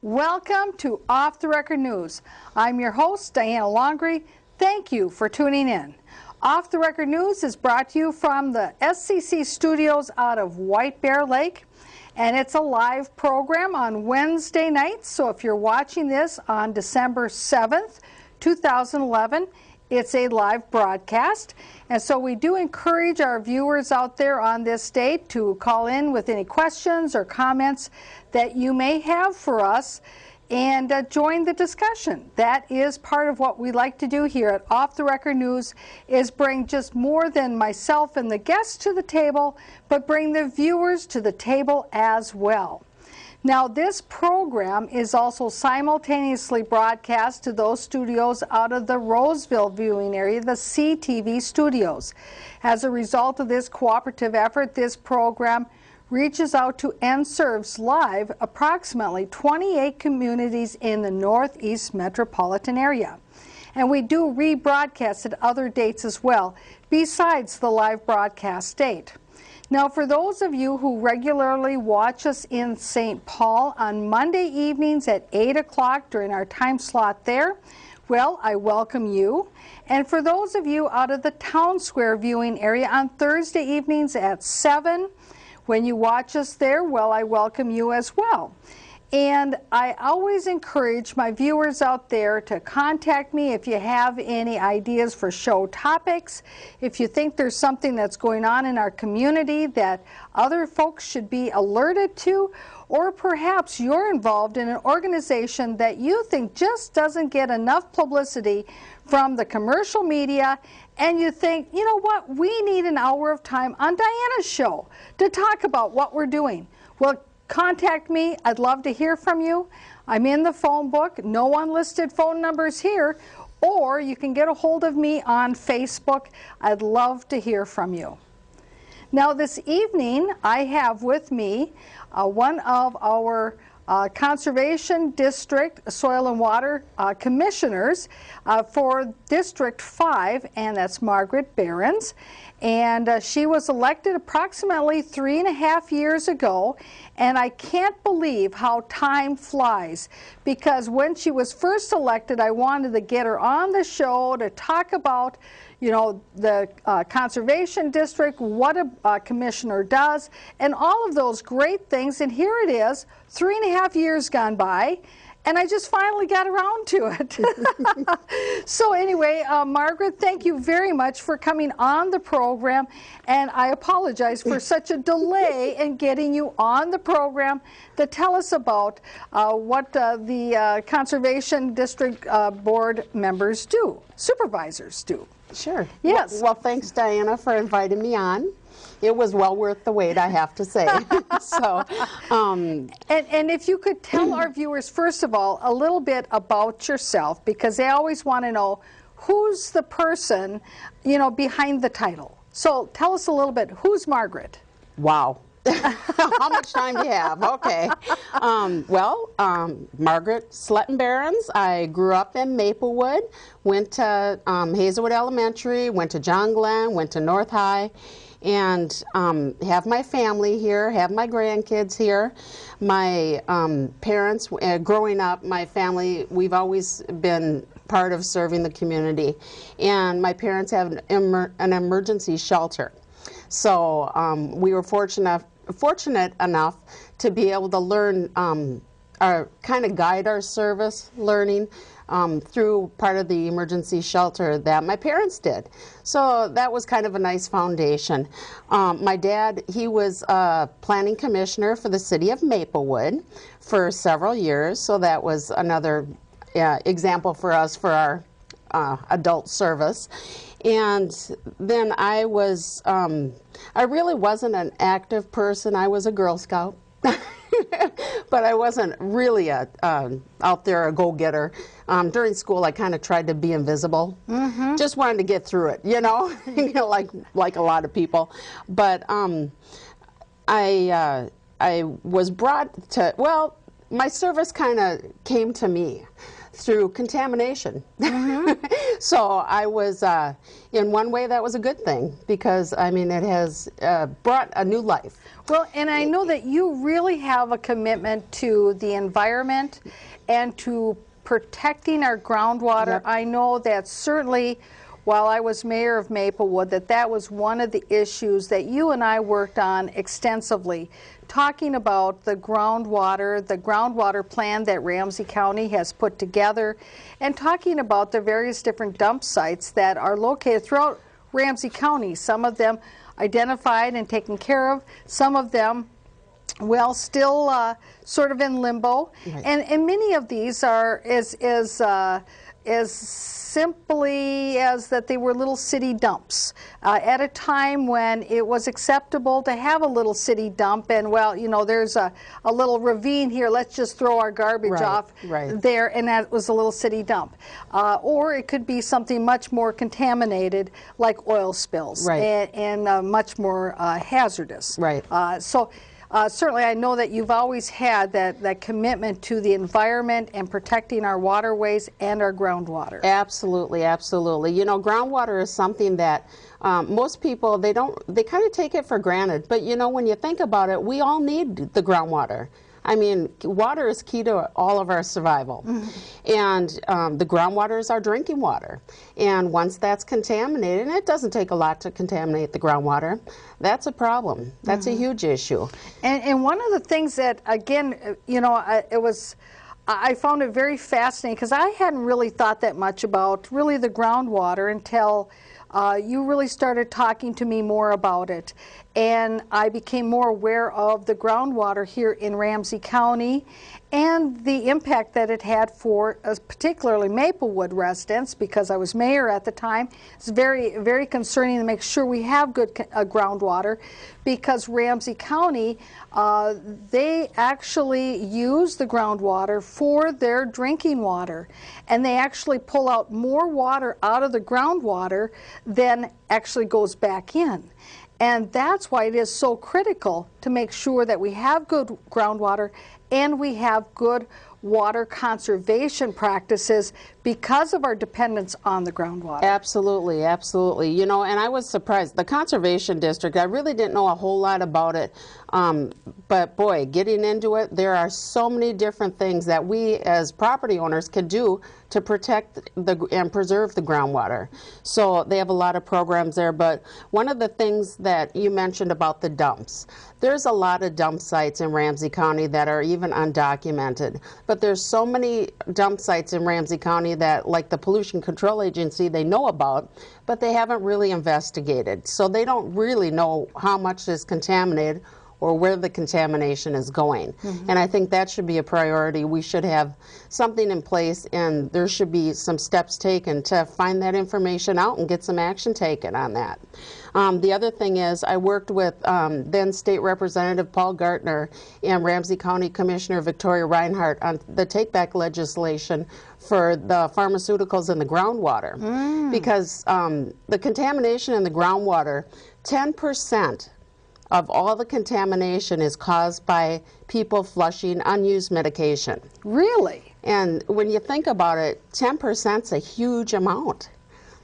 Welcome to Off the Record News. I'm your host, Diana Longry. Thank you for tuning in. Off the Record News is brought to you from the SCC studios out of White Bear Lake, and it's a live program on Wednesday nights. So if you're watching this on December 7th, 2011, it's a live broadcast. And so we do encourage our viewers out there on this day to call in with any questions or comments that you may have for us and join the discussion. That is part of what we like to do here at Off the Record News, is bring just more than myself and the guests to the table, but bring the viewers to the table as well. Now, this program is also simultaneously broadcast to those studios out of the Roseville viewing area, the CTV studios. As a result of this cooperative effort, this program reaches out to and serves live approximately 28 communities in the Northeast metropolitan area. And we do rebroadcast at other dates as well, besides the live broadcast date. Now, for those of you who regularly watch us in St. Paul on Monday evenings at 8 o'clock during our time slot there, well, I welcome you. And for those of you out of the Town Square viewing area on Thursday evenings at 7, when you watch us there, well, I welcome you as well. And I always encourage my viewers out there to contact me if you have any ideas for show topics, if you think there's something that's going on in our community that other folks should be alerted to, or perhaps you're involved in an organization that you think just doesn't get enough publicity from the commercial media, and you think, you know what, we need an hour of time on Diana's show to talk about what we're doing. Well, contact me. I'd love to hear from you. I'm in the phone book. No unlisted phone numbers here. Or you can get a hold of me on Facebook. I'd love to hear from you. Now, this evening, I have with me one of our Conservation District Soil and Water Commissioners for District 5, and that's Margaret Behrens. And she was elected approximately 3.5 years ago, and I can't believe how time flies, because when she was first elected, I wanted to get her on the show to talk about, you know, the Conservation District, what a commissioner does, and all of those great things. And here it is, 3.5 years gone by, and I just finally got around to it. So anyway, Margaret, thank you very much for coming on the program, and I apologize for such a delay in getting you on the program to tell us about what the Conservation District Board members do, supervisors do. Sure. Yes. Well, thanks, Diana, for inviting me on. It was well worth the wait, I have to say. So, and if you could tell our viewers, first of all, a little bit about yourself, because they always want to know who's the person, you know, behind the title. So tell us a little bit. Who's Margaret? Wow. How much time do you have? Okay. Margaret Sletten Behrens. I grew up in Maplewood, went to Hazelwood Elementary, went to John Glenn, went to North High, and have my family here, have my grandkids here. My parents, growing up, my family, we've always been part of serving the community. And my parents have an emergency shelter. So we were fortunate enough to be able to learn, kind of guide our service learning through part of the emergency shelter that my parents did. So that was kind of a nice foundation. My dad, he was a planning commissioner for the city of Maplewood for several years, so that was another example for us for our adult service. And then I was, I really wasn't an active person. I was a Girl Scout. But I wasn't really out there a go-getter. During school, I kind of tried to be invisible. Mm-hmm. Just wanted to get through it, you know, like a lot of people. But I was brought to, well, my service kind of came to me through contamination. So I was, in one way that was a good thing, because I mean it has brought a new life. Well, and I know that you really have a commitment to the environment and to protecting our groundwater. Yep. I know that certainly while I was mayor of Maplewood, that was one of the issues that you and I worked on extensively, talking about the groundwater plan that Ramsey County has put together, and talking about the various different dump sites that are located throughout Ramsey County. Some of them identified and taken care of, some of them, well, still sort of in limbo. Right. And many of these are as simply as that they were little city dumps at a time when it was acceptable to have a little city dump, and well, you know, there's a little ravine here, let's just throw our garbage off there, and that was a little city dump. Or it could be something much more contaminated like oil spills, and much more hazardous. Certainly I know that you've always had that commitment to the environment and protecting our waterways and our groundwater. Absolutely, absolutely. You know, groundwater is something that most people, they kind of take it for granted. But you know, when you think about it, we all need the groundwater. I mean, water is key to all of our survival. And the groundwater is our drinking water. And once that's contaminated, and it doesn't take a lot to contaminate the groundwater, that's a problem. That's a huge issue. And one of the things that, again, you know, I found it very fascinating, because I hadn't really thought that much about really the groundwater until you really started talking to me more about it. And I became more aware of the groundwater here in Ramsey County and the impact that it had for particularly Maplewood residents, because I was mayor at the time. It's very, very concerning to make sure we have good groundwater, because Ramsey County, they actually use the groundwater for their drinking water, and they actually pull out more water out of the groundwater than actually goes back in. And that's why it is so critical to make sure that we have good groundwater and we have good water conservation practices because of our dependence on the groundwater. Absolutely, absolutely. You know, and I was surprised. The Conservation District, I really didn't know a whole lot about it. But boy, getting into it, there are so many different things that we as property owners can do to protect and preserve the groundwater. So they have a lot of programs there. But one of the things that you mentioned about the dumps, there's a lot of dump sites in Ramsey County that are even undocumented. But there's so many dump sites in Ramsey County that, like the Pollution Control Agency, they know about, but they haven't really investigated. So they don't really know how much is contaminated or where the contamination is going. And I think that should be a priority. We should have something in place, and there should be some steps taken to find that information out and get some action taken on that. The other thing is, I worked with then State Representative Paul Gartner and Ramsey County Commissioner Victoria Reinhardt on the take-back legislation for the pharmaceuticals in the groundwater. Because the contamination in the groundwater, 10% of all the contamination is caused by people flushing unused medication. Really? And when you think about it, 10% is a huge amount,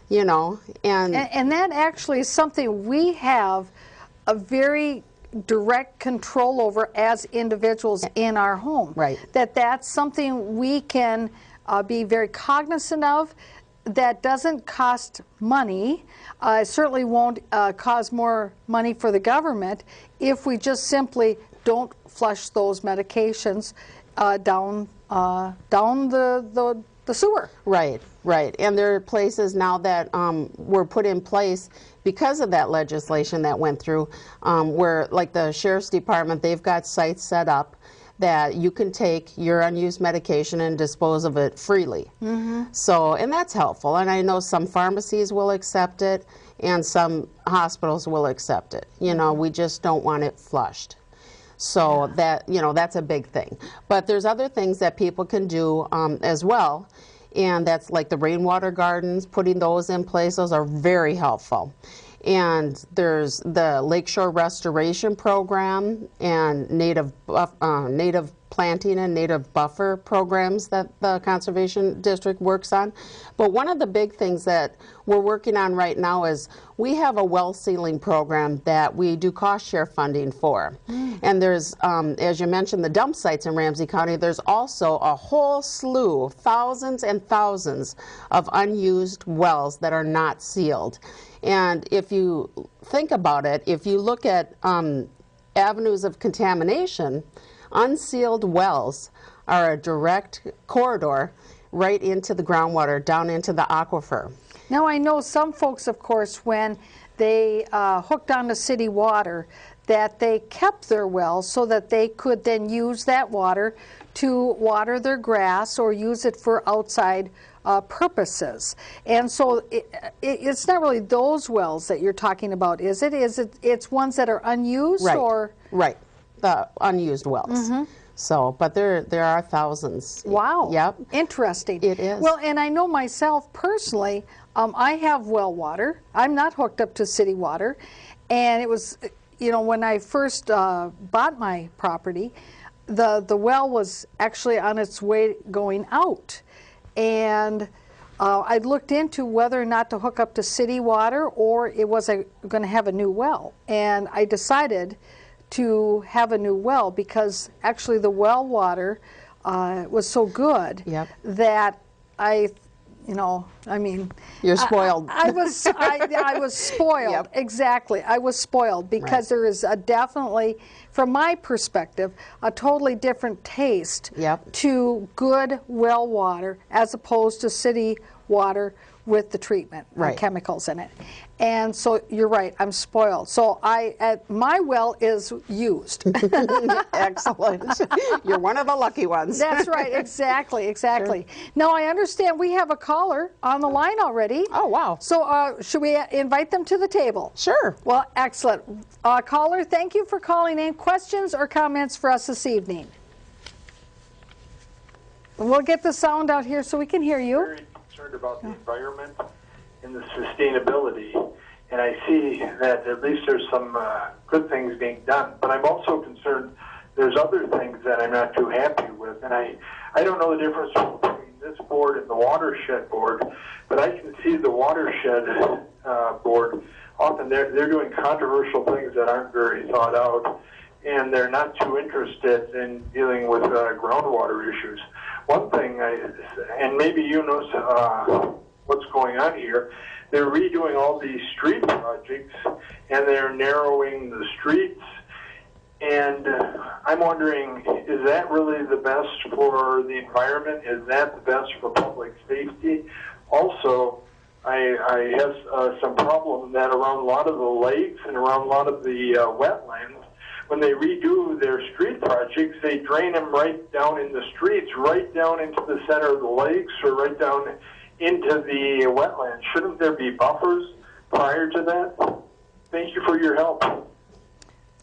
you know. And that actually is something we have a very direct control over as individuals in our home. That's something we can be very cognizant of. That doesn't cost money. It certainly won't cause more money for the government if we just simply don't flush those medications down the sewer. Right. And there are places now that were put in place because of that legislation that went through, where, like the Sheriff's Department, they've got sites set up that you can take your unused medication and dispose of it freely. So, and that's helpful. And I know some pharmacies will accept it and some hospitals will accept it. You know, we just don't want it flushed. So that, you know, that's a big thing. But there's other things that people can do as well. And that's like the rainwater gardens, putting those in place. Those are very helpful. And there's the Lakeshore Restoration Program and native planting and native buffer programs that the Conservation District works on. But one of the big things that we're working on right now is we have a well sealing program that we do cost share funding for. And there's, as you mentioned, the dump sites in Ramsey County, there's also a whole slew, thousands and thousands of unused wells that are not sealed. And if you think about it, if you look at avenues of contamination, unsealed wells are a direct corridor right into the groundwater, down into the aquifer. Now, I know some folks, of course, when they hooked onto city water, that they kept their wells so that they could then use that water to water their grass or use it for outside purposes. And so it's not really those wells that you're talking about, is it? It's ones that are unused? Right. Or? Right, the unused wells. So, but there are thousands. Wow. Yep. Interesting. It is. Well, and I know myself personally, I have well water. I'm not hooked up to city water. And it was, you know, when I first bought my property, the well was actually on its way going out. And I looked into whether or not to hook up to city water or it was going to have a new well. And I decided to have a new well because actually the well water was so good that you know, I mean, you're spoiled. I was spoiled. Yep. Exactly, I was spoiled because there is a definitely, from my perspective, a totally different taste to good well water as opposed to city water with the treatment and chemicals in it. And so you're right, I'm spoiled. So my well is used. Excellent. You're one of the lucky ones. That's right, exactly. Sure. Now I understand we have a caller on the line already. Oh, wow. So should we invite them to the table? Sure. Well, excellent. Caller, thank you for calling in. Questions or comments for us this evening? We'll get the sound out here so we can hear you. Very concerned about the environment and the sustainability, and I see that at least there's some good things being done, but I'm also concerned there's other things that I'm not too happy with, and I don't know the difference between this board and the watershed board, but I can see the watershed board, often they're doing controversial things that aren't very thought out, and they're not too interested in dealing with groundwater issues. One thing, and maybe you know what's going on here, they're redoing all these street projects and they're narrowing the streets, and I'm wondering, is that really the best for the environment? Is that the best for public safety? Also, I have some problem that around a lot of the lakes and around a lot of the wetlands, when they redo their street projects, they drain them right down in the streets, right down into the center of the lakes or right down into the wetlands. Shouldn't there be buffers prior to that? Thank you for your help.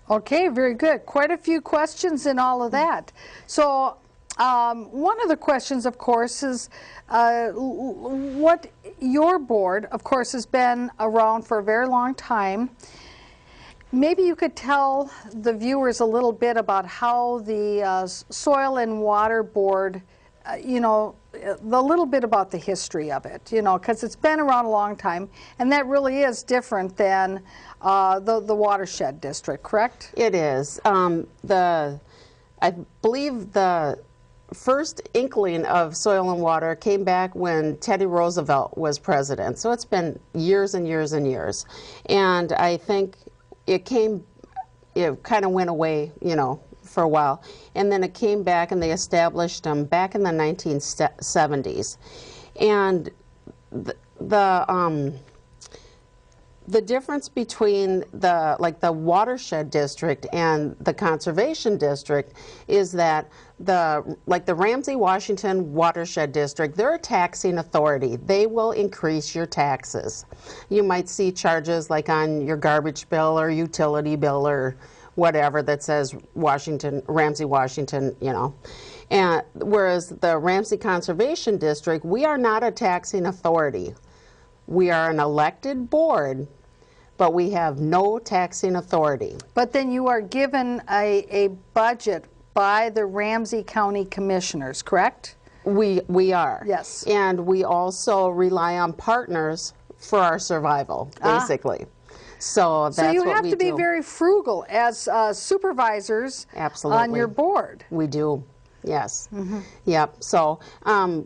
Okay, very good. Quite a few questions in all of that. So one of the questions, of course, is what your board, of course, has been around for a very long time. Maybe you could tell the viewers a little bit about how the Soil and Water Board, you know, a little bit about the history of it, you know, because it's been around a long time, and that really is different than the watershed district, correct? It is. I believe the first inkling of Soil and Water came back when Teddy Roosevelt was president, so it's been years and years and years, and I think it kind of went away, you know, for a while. And then it came back and they established them back in the 1970s. And the difference between the watershed district and the conservation district is that the Ramsey Washington watershed district, they're a taxing authority. They will increase your taxes. You might see charges like on your garbage bill or utility bill or whatever that says Ramsey Washington, you know. And whereas the Ramsey Conservation District, we are not a taxing authority. We are an elected board, but we have no taxing authority. But then you are given a budget by the Ramsey County Commissioners, correct? We are. Yes. And we also rely on partners for our survival, basically. So that's what we do. So you have to be very frugal as supervisors on your board. We do. Yes. Yep. So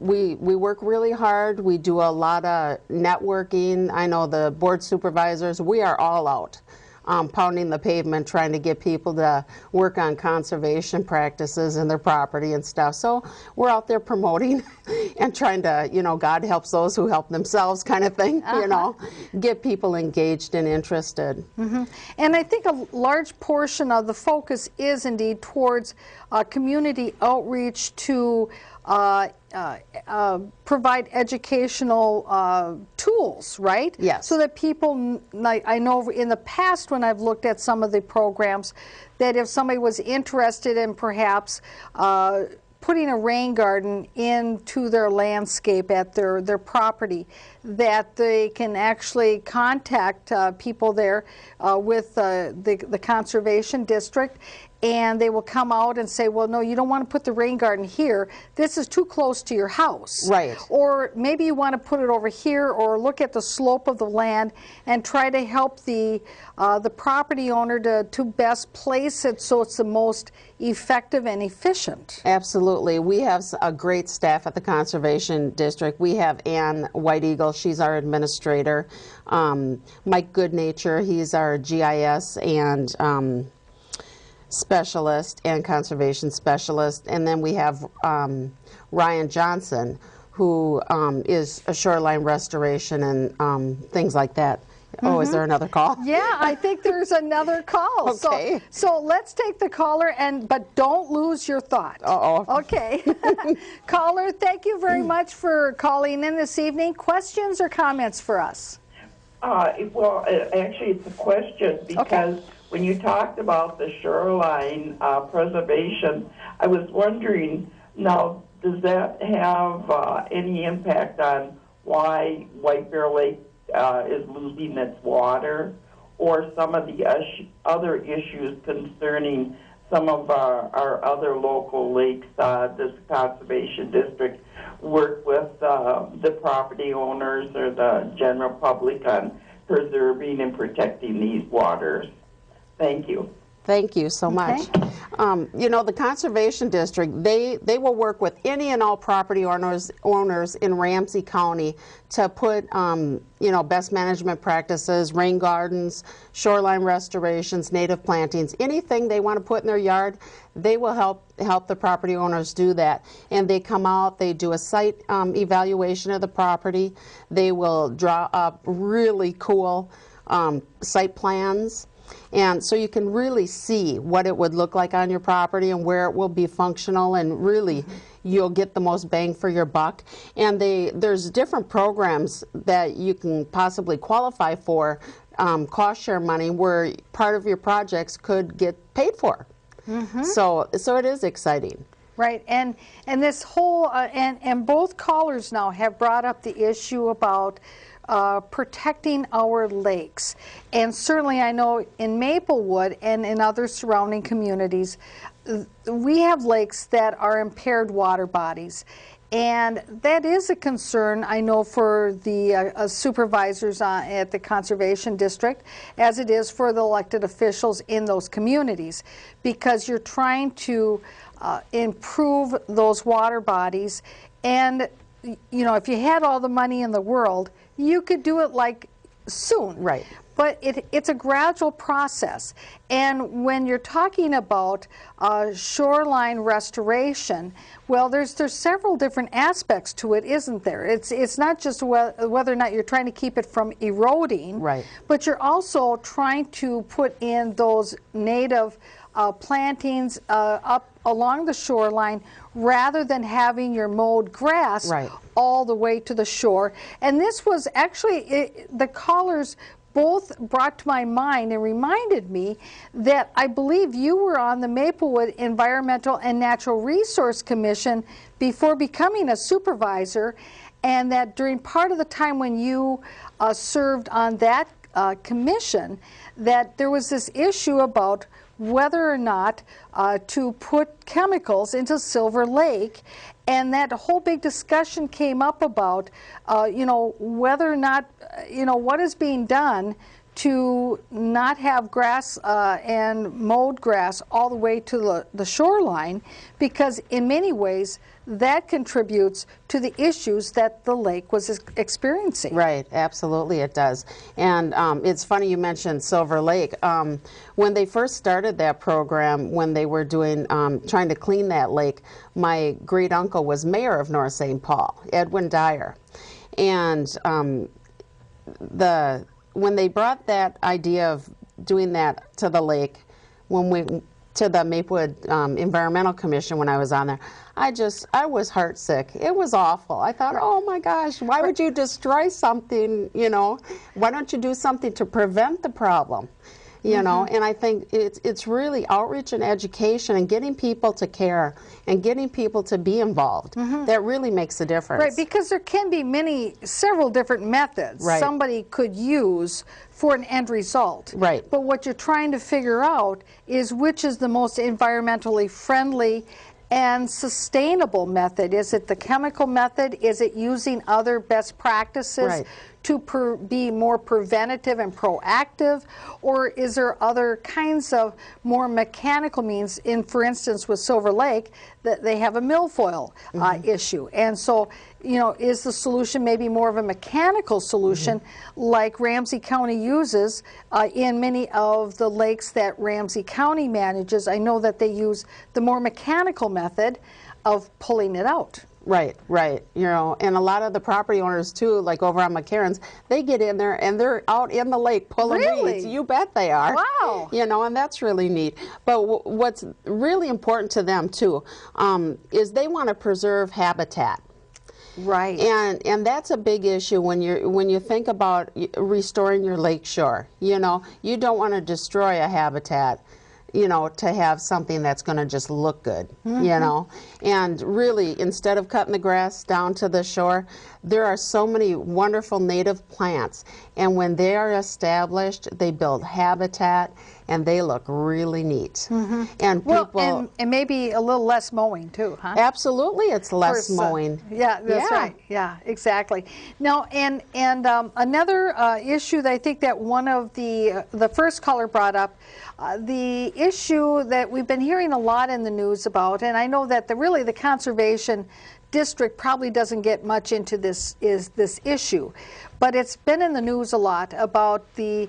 we work really hard. We do a lot of networking. I know the board supervisors, we are all out pounding the pavement trying to get people to work on conservation practices in their property and stuff. So we're out there promoting and trying to, you know, God helps those who help themselves kind of thing, you know, get people engaged and interested. And I think a large portion of the focus is indeed towards community outreach to provide educational tools, right? Yes. So that people, like I know in the past when I've looked at some of the programs, that if somebody was interested in perhaps putting a rain garden into their landscape at their property, that they can actually contact people there with the conservation district, and they will come out and say, well, no, you don't want to put the rain garden here. This is too close to your house. Right. Or maybe you want to put it over here, or look at the slope of the land and try to help the property owner to best place it so it's the most effective and efficient. Absolutely. We have a great staff at the Conservation District. We have Ann White Eagle, she's our administrator. Mike Goodnature, he's our GIS and specialist and conservation specialist. And then we have Ryan Johnson, who is a shoreline restoration and things like that. Oh, is there another call? Yeah, I think there's another call. Okay. So let's take the caller, but don't lose your thought. Uh-oh. Okay. Caller, thank you very much for calling in this evening. Questions or comments for us? Well, actually, it's a question because when you talked about the shoreline preservation, I was wondering, now, does that have any impact on why White Bear Lake is losing its water, or some of the other issues concerning some of our other local lakes? Does the Conservation District work with the property owners or the general public on preserving and protecting these waters? Thank you. Thank you so much. You know, the Conservation District, they will work with any and all property owners in Ramsey County to put, you know, best management practices, rain gardens, shoreline restorations, native plantings, anything they want to put in their yard, they will help the property owners do that. And they come out, they do a site evaluation of the property, they will draw up really cool site plans. And so you can really see what it would look like on your property and where it will be functional, and really you'll get the most bang for your buck. And there's different programs that you can possibly qualify for, cost share money, where part of your projects could get paid for. So it is exciting. Right, and this whole, and both callers now have brought up the issue about protecting our lakes. And certainly I know in Maplewood and in other surrounding communities, we have lakes that are impaired water bodies. And that is a concern, I know, for the supervisors at the Conservation District, as it is for the elected officials in those communities, because you're trying to improve those water bodies. And, you know, if you had all the money in the world, you could do it like soon. Right. But it's a gradual process. And when you're talking about shoreline restoration, well, there's several different aspects to it, isn't there? It's not just whether or not you're trying to keep it from eroding, right, but you're also trying to put in those native plantings up along the shoreline, rather than having your mowed grass all the way to the shore. And this was actually, the callers both brought to my mind and reminded me that I believe you were on the Maplewood Environmental and Natural Resource Commission before becoming a supervisor, and that during part of the time when you served on that commission, that there was this issue about whether or not to put chemicals into Silver Lake. And that whole big discussion came up about, whether or not, what is being done to not have grass and mowed grass all the way to the shoreline, because in many ways that contributes to the issues that the lake was experiencing. Right, absolutely it does. And it's funny you mentioned Silver Lake. When they first started that program, when they were doing, trying to clean that lake, my great uncle was mayor of North St. Paul, Edwin Dyer. And when they brought that idea of doing that to the lake, to the Maplewood Environmental Commission when I was on there, I was heartsick. It was awful. I thought, oh my gosh, why would you destroy something, Why don't you do something to prevent the problem? And I think it's really outreach and education and getting people to care and getting people to be involved that really makes a difference. Right, because there can be several different methods somebody could use for an end result. Right. But what you're trying to figure out is which is the most environmentally friendly and sustainable method. Is it the chemical method? Is it using other best practices to be more preventative and proactive? Or is there other kinds of more mechanical means? For instance, with Silver Lake, that they have a milfoil issue. And so, is the solution maybe more of a mechanical solution like Ramsey County uses in many of the lakes that Ramsey County manages? I know that they use the more mechanical method of pulling it out. Right. And a lot of the property owners too, like over on McCarran's, they get in there and they're out in the lake pulling weeds. You bet they are. Wow. And that's really neat. But what's really important to them too is they want to preserve habitat. Right. And that's a big issue when you think about restoring your lake shore. You don't want to destroy a habitat, to have something that's going to just look good, And really, instead of cutting the grass down to the shore, there are so many wonderful native plants. And when they are established, they build habitat, and they look really neat. And people... and maybe a little less mowing, too, huh? Absolutely, it's less mowing. Yeah, that's right. Yeah, exactly. Now, and another issue that I think that one of the first caller brought up, the issue that we've been hearing a lot in the news about, and I know that really the conservation district probably doesn't get much into this issue, but it's been in the news a lot about the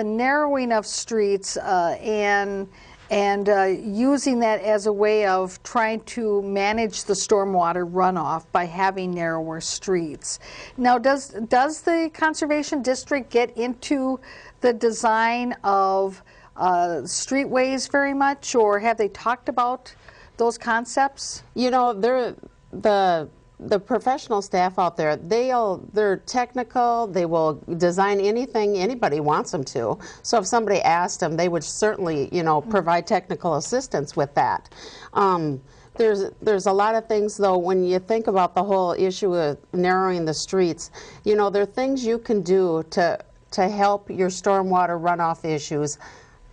narrowing of streets and using that as a way of trying to manage the stormwater runoff by having narrower streets. Now, does the conservation district get into the design of streetways very much, or have they talked about those concepts? The professional staff out there, they're technical. They will design anything anybody wants them to. So if somebody asked them, they would certainly, provide technical assistance with that. There's a lot of things, though, when you think about the whole issue of narrowing the streets. There are things you can do to help your stormwater runoff issues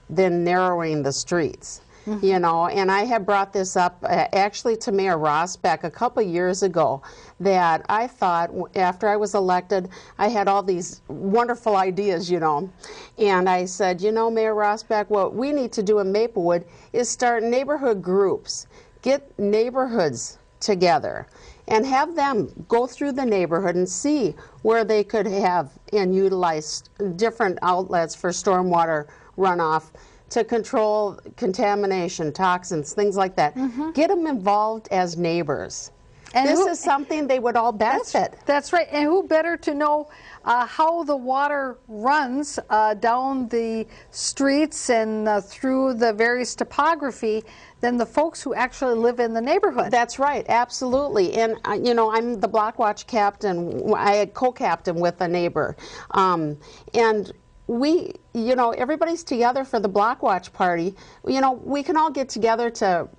than narrowing the streets. And I have brought this up actually to Mayor Rosbeck a couple years ago, that I thought after I was elected, I had all these wonderful ideas, and I said, Mayor Rosbeck, what we need to do in Maplewood is start neighborhood groups, get neighborhoods together and have them go through the neighborhood and see where they could have and utilize different outlets for stormwater runoff to control contamination, toxins, things like that. Get them involved as neighbors. And this is something they would all benefit. That's right. And who better to know how the water runs down the streets and through the various topography than the folks who actually live in the neighborhood. That's right, absolutely. And I'm the Block Watch captain. I co-captain with a neighbor, and we, you know, everybody's together for the block watch party. You know, we can all get together to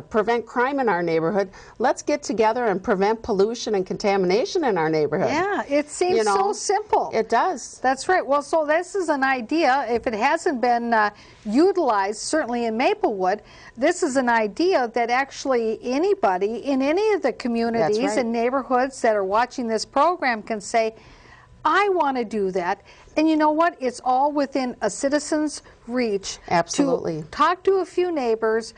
prevent crime in our neighborhood. Let's get together and prevent pollution and contamination in our neighborhood. Yeah, it seems You know, so simple. It does. That's right. Well, so this is an idea. If it hasn't been utilized, certainly in Maplewood, this is an idea that actually anybody in any of the communities right. and neighborhoods that are watching this program can say, I want to do that. And you know what? It's all within a citizen's reach. Absolutely. To talk to a few neighbors,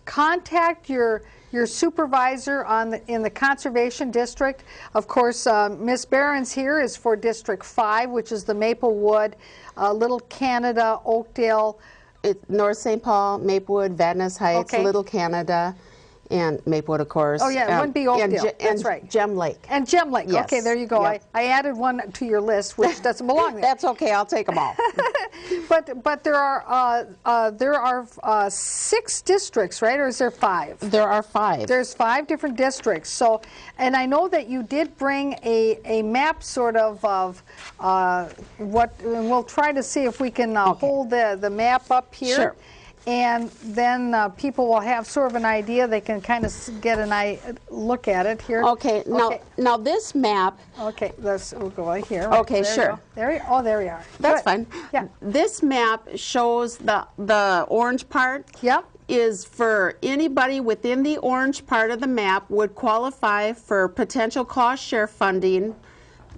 contact your supervisor in the conservation district. Of course, Ms. Behrens here is for District 5, which is the Maplewood, Little Canada, Oakdale. North St. Paul, Maplewood, Vadnais Heights, Okay. Little Canada, and Maplewood, of course. Oh, yeah, it wouldn't be Oakdale. That's right. Gem Lake. And Gem Lake. Yes. Okay, there you go. Yep. I added one to your list, which doesn't belong there. That's okay. I'll take them all. But there are 6 districts, right? Or is there 5? There are 5. There's 5 different districts. So, and I know that you did bring a map sort of what, and we'll try to see if we can hold the map up here. Sure. And then people will have sort of an idea. They can kind of get look at it here. Okay. Now this map. Okay, we'll go right here. Okay, there sure. there we are. That's Good. fine. Yeah. This map shows the orange part. Yep. Is for anybody within the orange part of the map would qualify for potential cost share funding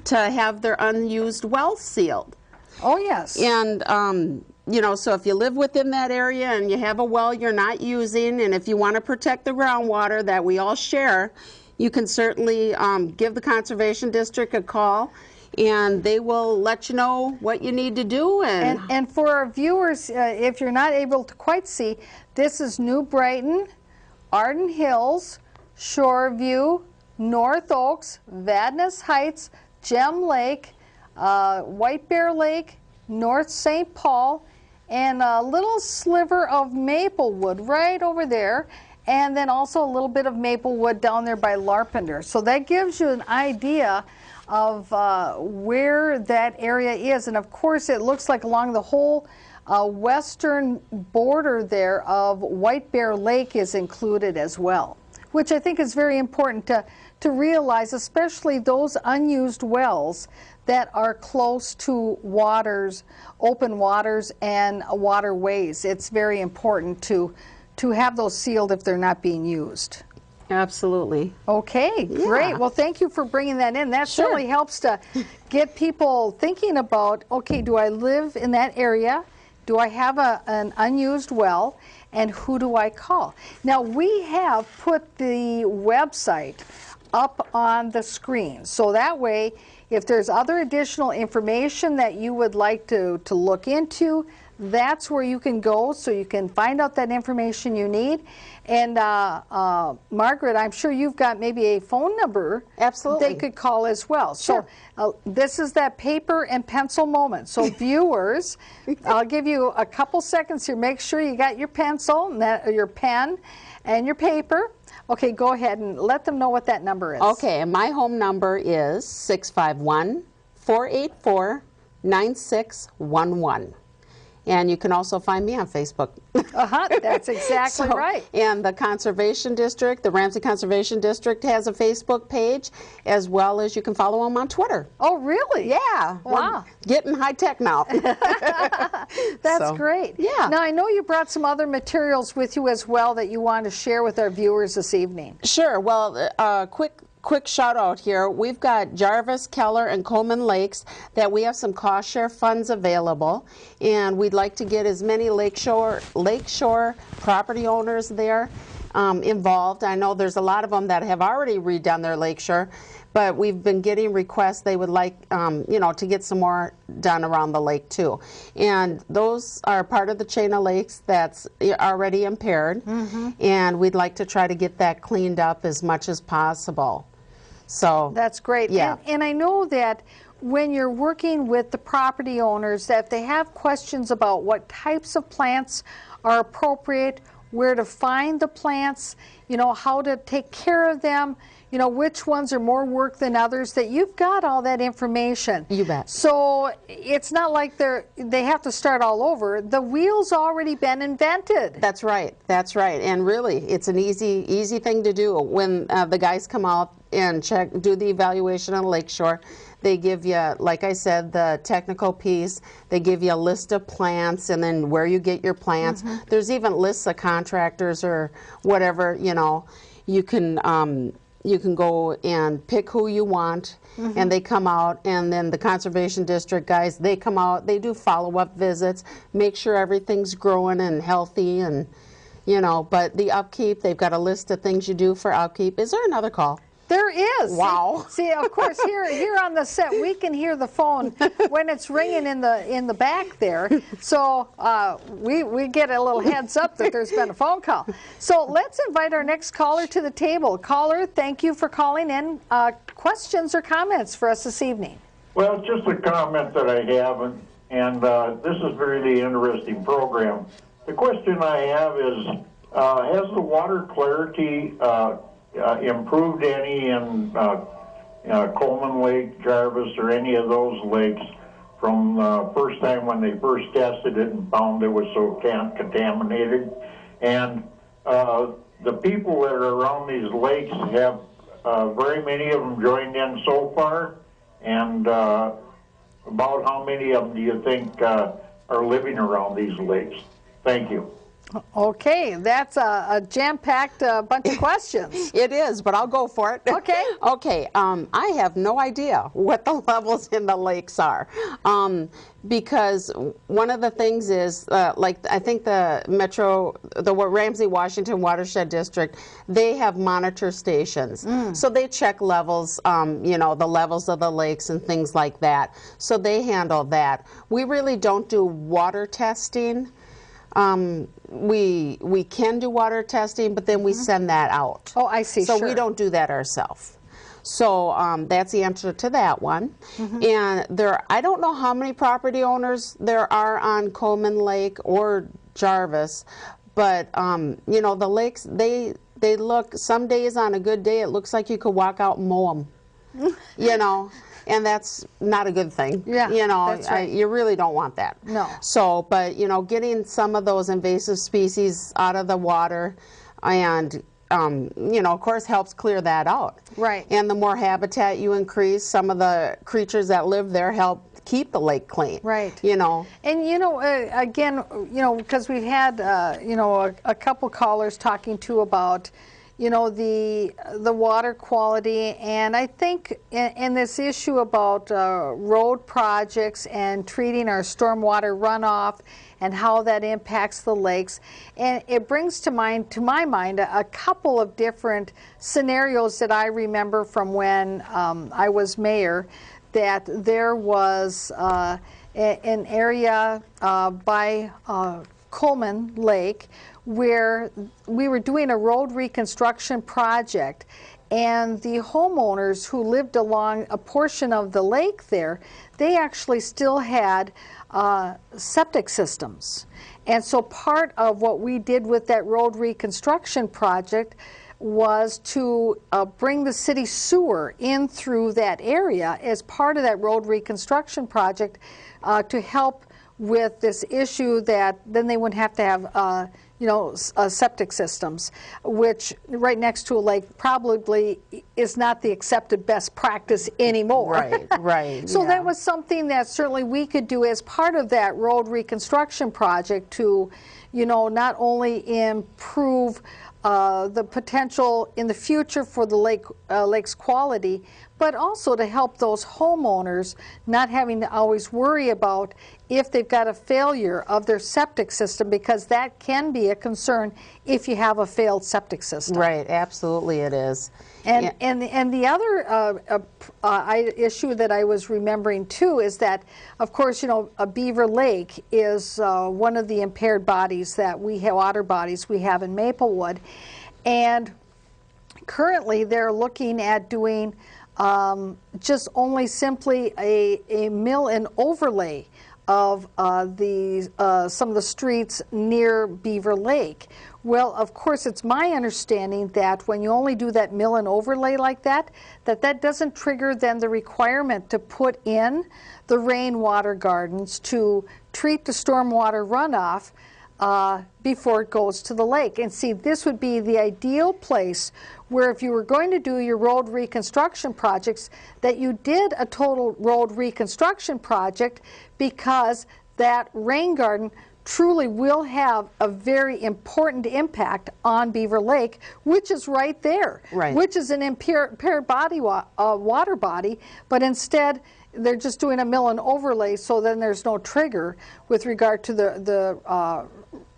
to have their unused wells sealed. Oh, yes. And you know, so if you live within that area and you have a well you're not using, and if you want to protect the groundwater that we all share, you can certainly give the Conservation District a call, and they will let you know what you need to do. And for our viewers, if you're not able to quite see, this is New Brighton, Arden Hills, Shoreview, North Oaks, Vadnais Heights, Gem Lake, White Bear Lake, North St. Paul, and a little sliver of Maplewood right over there, and then also a little bit of Maplewood down there by Larpenteur. So that gives you an idea of where that area is. And of course, it looks like along the whole western border there of White Bear Lake is included as well, which I think is very important to realize, especially those unused wells that are close to waters, open waters and waterways. It's very important to have those sealed if they're not being used. Absolutely. Okay, great. Well, thank you for bringing that in. That certainly helps to get people thinking about, okay, do I live in that area? Do I have an unused well? And who do I call? Now, we have put the website up on the screen. So that way, if there's other additional information that you would like to look into, that's where you can go so you can find out that information you need. And Margaret, I'm sure you've got maybe a phone number Absolutely. they could call as well. Sure. So this is that paper and pencil moment. So viewers, I'll give you a couple seconds here. Make sure you got your pencil, your pen, and your paper. Okay, go ahead and let them know what that number is. Okay, and my home number is 651-484-9611. And you can also find me on Facebook. That's exactly right. And the Conservation District, the Ramsey Conservation District has a Facebook page, as well as you can follow them on Twitter. Oh, really? Yeah. Wow. We're getting high tech now. That's great. Yeah. Now, I know you brought some other materials with you as well that you want to share with our viewers this evening. Sure. Well, quick shout out here. We've got Jarvis, Keller, and Coleman Lakes that we have some cost share funds available, and we'd like to get as many lakeshore property owners there involved. I know there's a lot of them that have already redone their lakeshore, but we've been getting requests they would like to get some more done around the lake too. And those are part of the chain of lakes that's already impaired, and we'd like to try to get that cleaned up as much as possible. So that's great. Yeah. And I know that when you're working with the property owners, that if they have questions about what types of plants are appropriate where to find the plants, how to take care of them, which ones are more work than others, that you've got all that information. You bet. So it's not like they have to start all over. The wheel's already been invented. That's right. That's right. And really, it's an easy thing to do. When the guys come out and do the evaluation on Lakeshore, they give you, like I said, the technical piece. They give you a list of plants and then where you get your plants. There's even lists of contractors or whatever, you can go and pick who you want, and they come out, and then the Conservation District guys, they come out, they do follow-up visits, make sure everything's growing and healthy, and but the upkeep, they've got a list of things you do for upkeep. Is there another call? There is. Wow. See, of course, here on the set, we can hear the phone when it's ringing in the back there. So we get a little heads up that there's been a phone call. So let's invite our next caller to the table. Caller, thank you for calling in. Questions or comments for us this evening? Well, just a comment that I have, and this is a really interesting program. The question I have is, has the water clarity improved any in Coleman Lake, Jarvis, or any of those lakes from the first time when they first tested it and found it was so contaminated? And the people that are around these lakes, have very many of them joined in so far? And about how many of them do you think are living around these lakes? Thank you. Okay, that's a jam-packed bunch of questions. It is, but I'll go for it. Okay. Okay, I have no idea what the levels in the lakes are, because one of the things is, like I think the Ramsey Washington Watershed District, they have monitor stations. So they check levels, the levels of the lakes and things like that. So they handle that. We really don't do water testing. We can do water testing, but then we send that out. Oh, I see. So sure. we don't do that ourselves. So that's the answer to that one. And I don't know how many property owners there are on Coleman Lake or Jarvis, but the lakes, they look, some days on a good day, it looks like you could walk out and mow them. And that's not a good thing. Yeah, that's right. You really don't want that. No. So, but getting some of those invasive species out of the water, and of course, helps clear that out. Right. And the more habitat you increase, some of the creatures that live there help keep the lake clean. Right. And again, because we've had a couple callers talking too about the water quality, and I think in this issue about road projects and treating our stormwater runoff and how that impacts the lakes, and it brings to my mind a couple of different scenarios that I remember from when I was mayor, that there was an area by Coleman Lake where we were doing a road reconstruction project, and the homeowners who lived along a portion of the lake there, they actually still had septic systems. And so part of what we did with that road reconstruction project was to bring the city sewer in through that area as part of that road reconstruction project to help with this issue, that then they wouldn't have to have septic systems, which right next to a lake probably is not the accepted best practice anymore. Right. So that was something that certainly we could do as part of that road reconstruction project to, not only improve the potential in the future for the lake's quality, but also to help those homeowners not having to always worry about if they've got a failure of their septic system, because that can be a concern if you have a failed septic system. Right, absolutely it is. And the other issue that I was remembering too is that, of course, a Beaver Lake is one of the impaired bodies that we have, water bodies we have in Maplewood, and currently they're looking at doing just only simply a mill and overlay of some of the streets near Beaver Lake, Well, of course, it's my understanding that when you only do that mill and overlay like that, that doesn't trigger then the requirement to put in the rainwater gardens to treat the stormwater runoff before it goes to the lake. And see, this would be the ideal place where if you were going to do your road reconstruction projects, that you did a total road reconstruction project, because that rain garden truly will have a very important impact on Beaver Lake, which is right there, right. which is an impaired body water body, but instead they're just doing a mill and overlay, so then there's no trigger with regard to the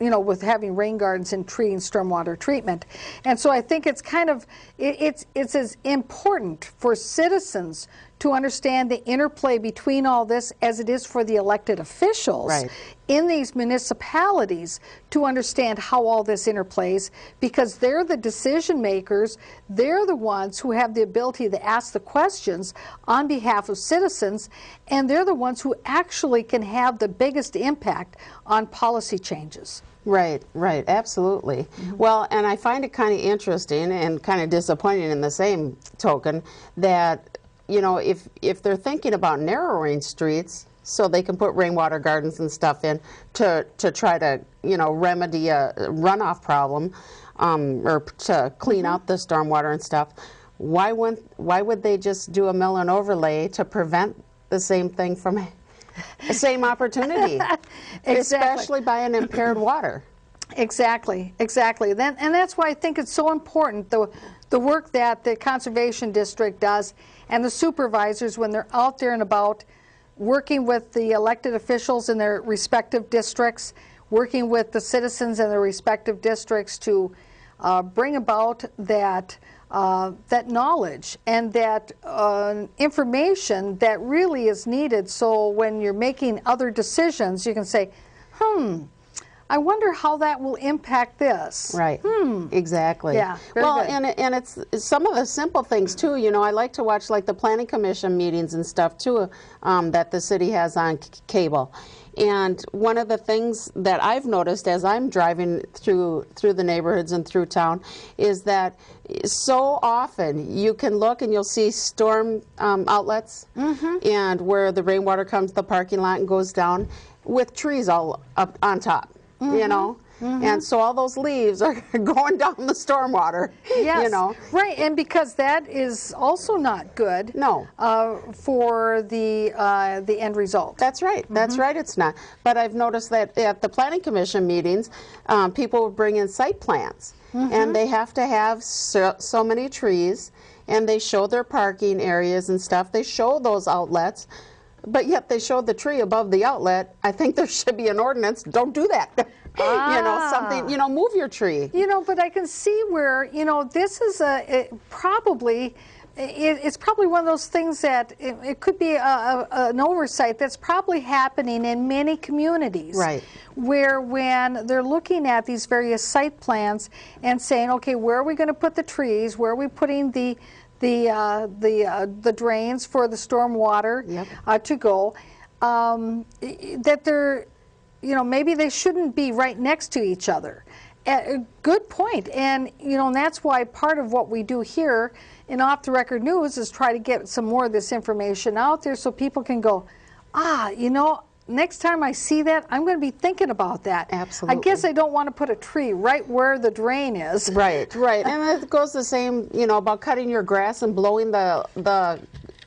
with having rain gardens and treating stormwater treatment. And so I think it's kind of, it's as important for citizens to understand the interplay between all this as it is for the elected officials right. in these municipalities to understand how all this interplays, because they're the decision makers, they're the ones who have the ability to ask the questions on behalf of citizens, and they're the ones who actually can have the biggest impact on policy changes. Right, right, absolutely. Mm-hmm. Well, and I find it kind of interesting and kind of disappointing in the same token that, you know, if they're thinking about narrowing streets so they can put rainwater gardens and stuff in to try to, you know, remedy a runoff problem or to clean out the stormwater and stuff, why would they just do a mill and overlay to prevent the same thing from the same opportunity, exactly. especially by an impaired water? Exactly, exactly. And that's why I think it's so important, the work that the Conservation District does and the supervisors when they're out there and about working with the elected officials in their respective districts, working with the citizens in their respective districts to bring about that knowledge and that information that really is needed, so when you're making other decisions you can say, I wonder how that will impact this. Right. Exactly. Yeah. Well, good. and it's some of the simple things too. You know, I like to watch like the Planning Commission meetings and stuff too that the city has on cable. And one of the things that I've noticed as I'm driving through the neighborhoods and through town is that so often you can look and you'll see storm outlets and where the rainwater comes to the parking lot and goes down with trees all up on top. You know, and so all those leaves are going down the stormwater. Yes, you know, right, and because that is also not good. No, for the end result. That's right. That's right. It's not. But I've noticed that at the Planning Commission meetings, people will bring in site plans, and they have to have so many trees, and they show their parking areas and stuff. They show those outlets. But yet they showed the tree above the outlet. I think there should be an ordinance. Don't do that. You know, something, you know, move your tree. You know, but I can see where, you know, this is probably, it's probably one of those things that it could be an oversight that's probably happening in many communities. Right. Where when they're looking at these various site plans and saying, okay, where are we going to put the trees? Where are we putting the drains for the storm water to go, that they're, you know, maybe they shouldn't be right next to each other. Good point. And, you know, and that's why part of what we do here in Off the Record News is try to get some more of this information out there so people can go, you know, next time I see that, I'm going to be thinking about that. Absolutely. I guess I don't want to put a tree right where the drain is. Right, right. And it goes the same, you know, about cutting your grass and blowing the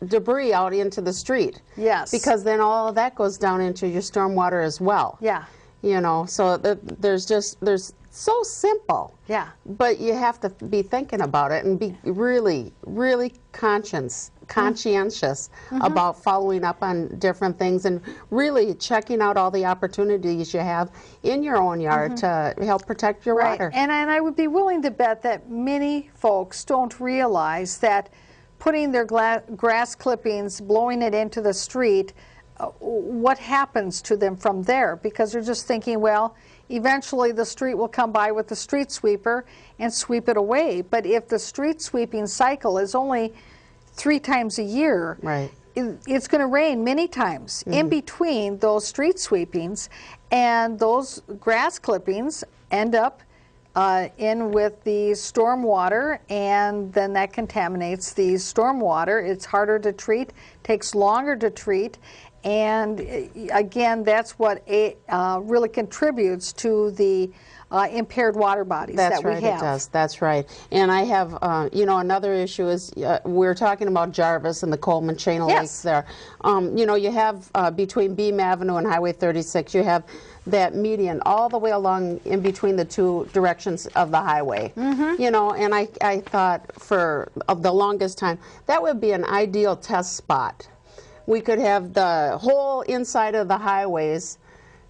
debris out into the street. Yes. Because then all of that goes down into your stormwater as well. Yeah. You know, so there's so simple. Yeah. But you have to be thinking about it and be really, really conscientious about following up on different things and really checking out all the opportunities you have in your own yard to help protect your water. And I would be willing to bet that many folks don't realize that putting their grass clippings, blowing it into the street, what happens to them from there, because they're just thinking, well, eventually the street will come by with the street sweeper and sweep it away. But if the street sweeping cycle is only 3 times a year, right, it's going to rain many times in between those street sweepings, and those grass clippings end up in with the storm water, and then that contaminates the storm water. It's harder to treat, takes longer to treat, and again, that's what really contributes to the impaired water bodies that we have. That's right, it does. That's right. And I have, you know, another issue is we're talking about Jarvis and the Coleman Chain of Lakes there. You know, you have between Beam Avenue and Highway 36, you have that median all the way along in between the two directions of the highway. You know, and I thought for the longest time that would be an ideal test spot. We could have the whole inside of the highways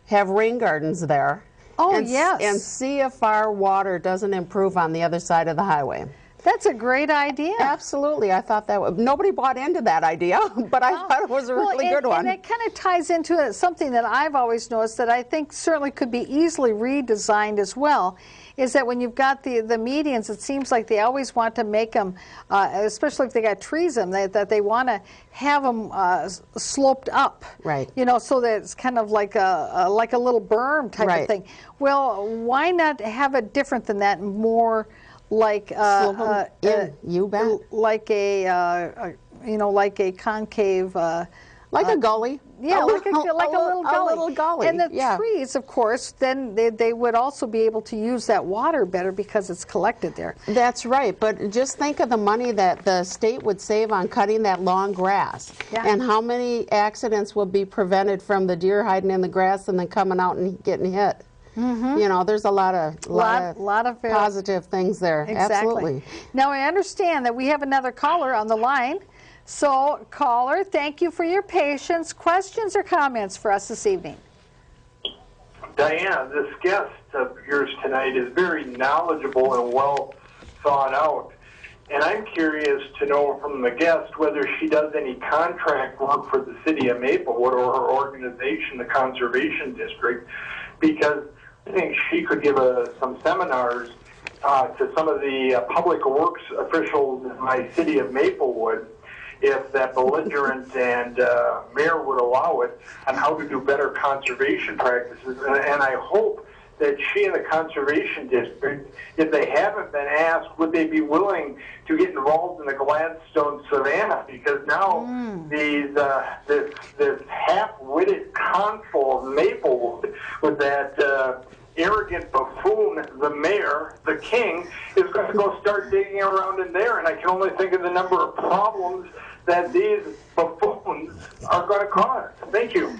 have rain gardens there. Oh, and, yes. And see if our water doesn't improve on the other side of the highway. That's a great idea. Absolutely. I thought that nobody bought into that idea, but I thought it was a really good one. And it kind of ties into something that I've always noticed that I think certainly could be easily redesigned as well, is that when you've got the medians, it seems like they always want to make them, especially if they got trees in them, that they want to have them sloped up. Right. You know, so that it's kind of like a little berm type of thing. Well, why not have it different than that, more like you bet. Like a you know, like a concave, like a gully. Yeah, like a little gully. A little gully. And the trees, of course, then they would also be able to use that water better because it's collected there. That's right, but just think of the money that the state would save on cutting that long grass, and how many accidents would be prevented from the deer hiding in the grass and then coming out and getting hit. You know, there's a lot of positive things there. Exactly. Absolutely. Now I understand that we have another caller on the line. So, caller, thank you for your patience. Questions or comments for us this evening? Diane, this guest of yours tonight is very knowledgeable and well thought out. And I'm curious to know from the guest whether she does any contract work for the city of Maplewood or her organization, the Conservation District, because I think she could give some seminars to some of the public works officials in my city of Maplewood, if that belligerent and mayor would allow it, on how to do better conservation practices. And I hope that she and the Conservation District, if they haven't been asked, would they be willing to get involved in the Gladstone Savannah? Because now this half-witted consul of Maplewood with that arrogant buffoon, the mayor, the king, is going to go start digging around in there, and I can only think of the number of problems that these buffoons are going to cause. Thank you.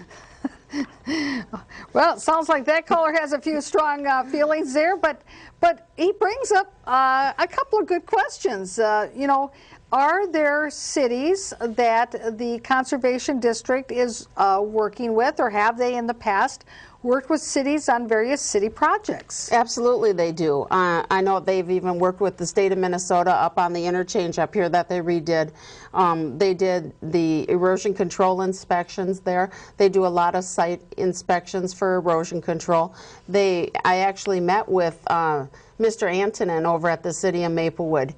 Well, it sounds like that caller has a few strong feelings there, but he brings up a couple of good questions. You know, are there cities that the Conservation District is working with, or have they in the past worked with cities on various city projects? Absolutely they do. I know they've even worked with the state of Minnesota up on the interchange up here that they redid. They did the erosion control inspections there. They do a lot of site inspections for erosion control. I actually met with Mr. Antonin over at the city of Maplewood.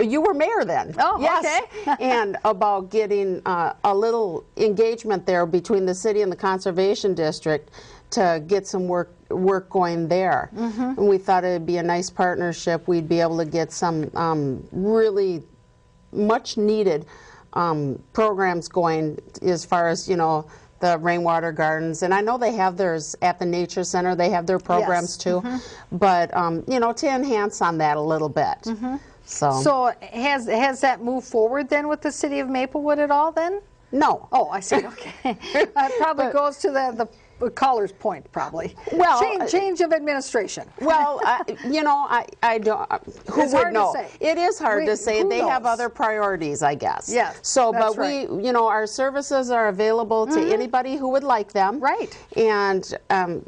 You were mayor then. Oh, yes. Okay. And about getting a little engagement there between the city and the Conservation District to get some work going there. And we thought it would be a nice partnership. We'd be able to get some really much needed programs going as far as, you know, the rainwater gardens. And I know they have theirs at the Nature Center. They have their programs too. But, you know, to enhance on that a little bit. So has that moved forward then with the city of Maplewood at all then? No. Oh, I see. Okay. That probably goes to the caller's point, probably. Well, change of administration. Well, you know, I don't. Who It's would hard know? to say. It is hard to say. Who They have knows? other priorities, I guess. Yes, So, that's but right. we, you know, our services are available to anybody who would like them. Right. And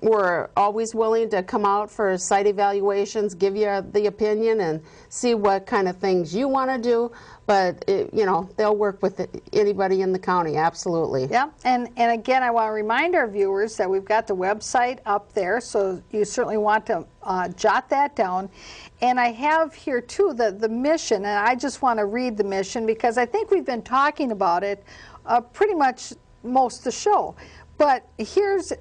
we're always willing to come out for site evaluations, give you the opinion, and see what kind of things you want to do. But, you know, they'll work with anybody in the county, absolutely. Yeah, and again, I want to remind our viewers that we've got the website up there, so you certainly want to jot that down. And I have here, too, the mission, and I just want to read the mission because I think we've been talking about it pretty much most of the show. But here's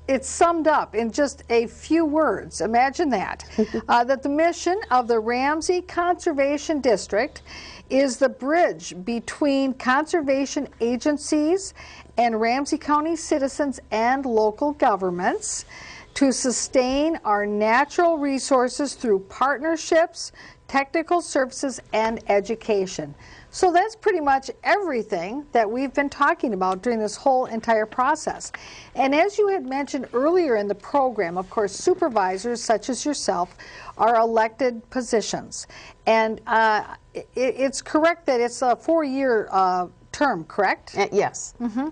it's summed up in just a few words. Imagine that. That the mission of the Ramsey Conservation District is the bridge between conservation agencies and Ramsey County citizens and local governments to sustain our natural resources through partnerships, technical services, and education. So that's pretty much everything that we've been talking about during this whole entire process. And as you had mentioned earlier in the program, of course, supervisors such as yourself are elected positions. And it's correct that it's a 4-year term, correct? Yes. Mm-hmm.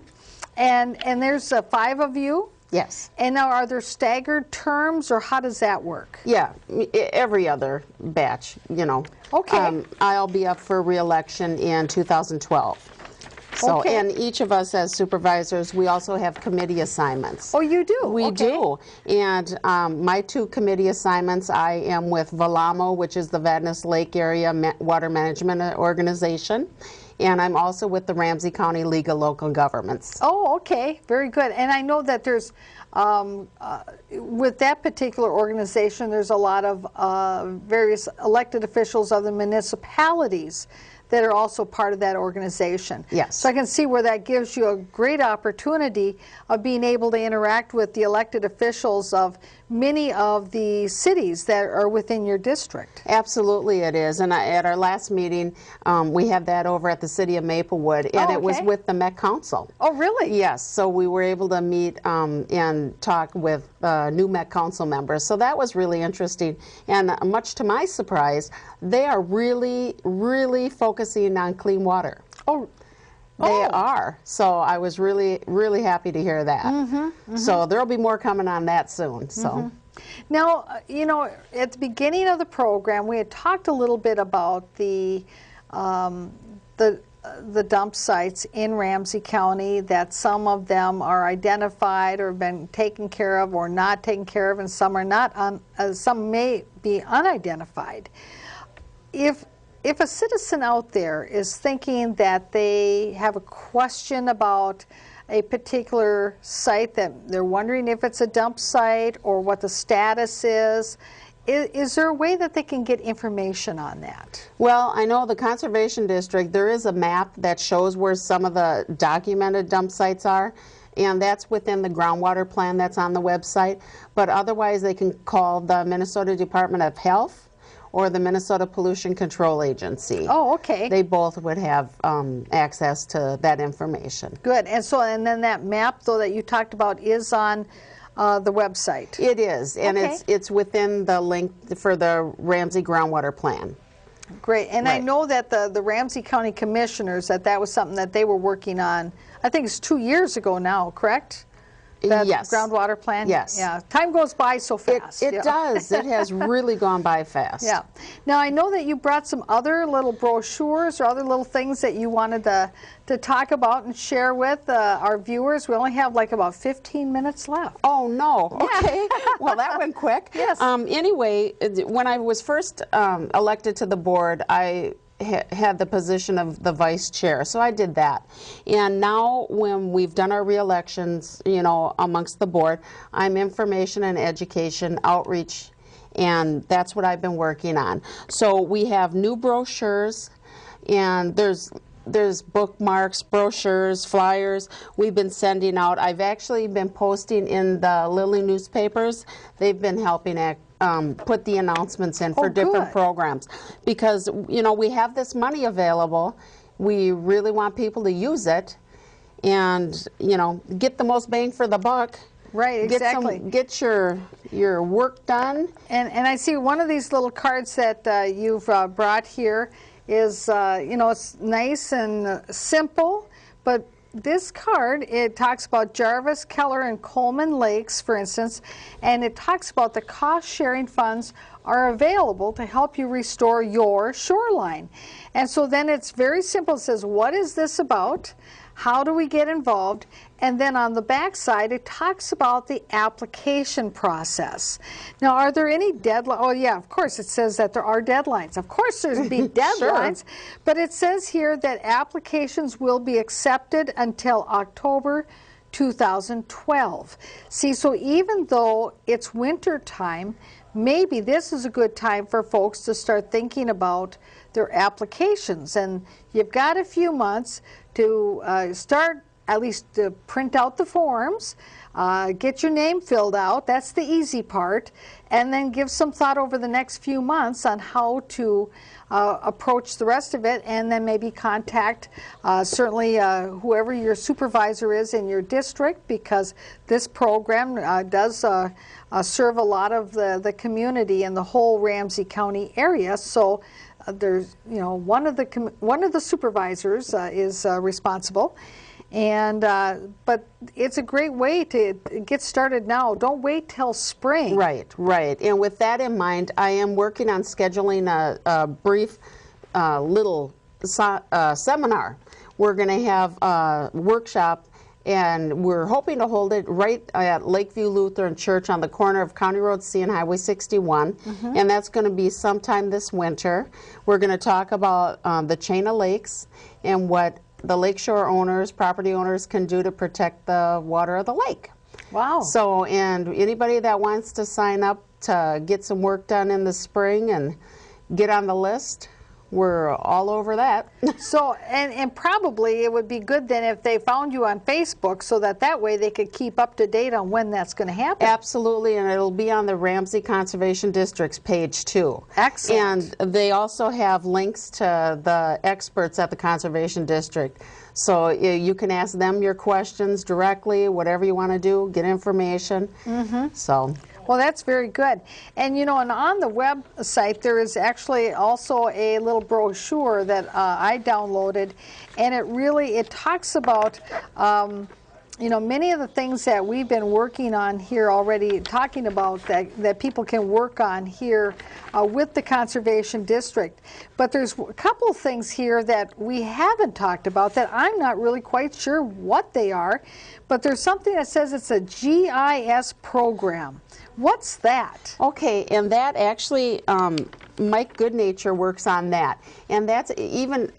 And there's 5 of you? Yes. And now are there staggered terms, or how does that work? Yeah, every other batch, you know. Okay. I'll be up for re-election in 2012. So, Okay. and each of us as supervisors, we also have committee assignments. Oh, you do? We Okay. do. And my 2 committee assignments, I am with VLAMO, which is the Vadnais Lake Area Water Management Organization. And I'm also with the Ramsey County League of Local Governments. Oh, okay. Very good. And I know that there's, with that particular organization, there's a lot of various elected officials of the municipalities that are also part of that organization. Yes. So I can see where that gives you a great opportunity of being able to interact with the elected officials of many of the cities that are within your district. Absolutely it is. And at our last meeting, we had that over at the city of Maplewood, and Oh, it was okay. with the Met Council. Oh, really? Yes, so we were able to meet and talk with new Met Council members. So that was really interesting. And much to my surprise, they are really, really focusing on clean water. Oh, They are. So I was really, really happy to hear that. So there will be more coming on that soon. So. Now, you know, at the beginning of the program, we had talked a little bit about the dump sites in Ramsey County, that some of them are identified or been taken care of or not taken care of, and some are not. Some may be unidentified. If a citizen out there is thinking that they have a question about a particular site, that they're wondering if it's a dump site or what the status is there a way that they can get information on that? Well, I know the Conservation District, there is a map that shows where some of the documented dump sites are, and that's within the groundwater plan that's on the website. But otherwise, they can call the Minnesota Department of Health or the Minnesota Pollution Control Agency. Oh, okay. They both would have access to that information. Good. And then that map, though, that you talked about is on the website. It is, and Okay. it's within the link for the Ramsey Groundwater Plan. Great. And I Right. know that the Ramsey County Commissioners, that was something that they were working on, I think it's 2 years ago now, correct? That Yes. groundwater plan? Yes. Yeah. Time goes by so fast. It yeah. does. It has really gone by fast. Yeah. Now, I know that you brought some other little brochures or other little things that you wanted to talk about and share with our viewers. We only have like about 15 minutes left. Oh, no. Okay. Well, that went quick. Yes. Anyway, when I was first elected to the board, I had the position of the vice chair, so I did that. And now when we've done our re-elections, you know, amongst the board, I'm information and education outreach, and that's what I've been working on. So we have new brochures, and there's bookmarks, brochures, flyers we've been sending out. I've actually been posting in the Lily newspapers. They've been helping put the announcements in for different good. programs, because you know we have this money available. We really want people to use it, and you know get the most bang for the buck. Right, exactly. Get your work done. And I see one of these little cards that you've brought here is, you know, it's nice and simple, but this card, it talks about Jarvis, Keller, and Coleman Lakes, for instance, and it talks about the cost-sharing funds are available to help you restore your shoreline. And so then it's very simple. It says, what is this about? How do we get involved? And then on the back side, it talks about the application process. Now, are there any deadlines? Oh, yeah, of course, it says that there are deadlines. Of course, there's be deadlines, but it says here that applications will be accepted until October 2012. See, so even though it's winter time, maybe this is a good time for folks to start thinking about their applications. And you've got a few months to start, at least to print out the forms, get your name filled out. That's the easy part. And then give some thought over the next few months on how to approach the rest of it, and then maybe contact certainly whoever your supervisor is in your district, because this program does serve a lot of the community in the whole Ramsey County area. So there's, you know, one of the supervisors is responsible. And but it's a great way to get started now. Don't wait till spring. Right, right. And with that in mind, I am working on scheduling a brief little seminar. We're going to have a workshop, and we're hoping to hold it right at Lakeview Lutheran Church on the corner of County Road C and Highway 61. And that's going to be sometime this winter. We're going to talk about the chain of lakes and what the lakeshore owners, property owners can do to protect the water of the lake. Wow. So, and anybody that wants to sign up to get some work done in the spring and get on the list, we're all over that. So, and probably it would be good then if they found you on Facebook, so that way they could keep up to date on when that's going to happen. Absolutely, and it'll be on the Ramsey Conservation District's page too. Excellent. And they also have links to the experts at the Conservation District. So you can ask them your questions directly, whatever you want to do, get information. So. Well, that's very good. And, you know, and on the website, there is actually also a little brochure that I downloaded, and it talks about, you know, many of the things that we've been working on here already, talking about that people can work on here with the Conservation District. But there's a couple of things here that we haven't talked about that I'm not really quite sure what they are, but there's something that says it's a GIS program. What's that? Okay, and that actually, Mike Goodnature works on that. And that's even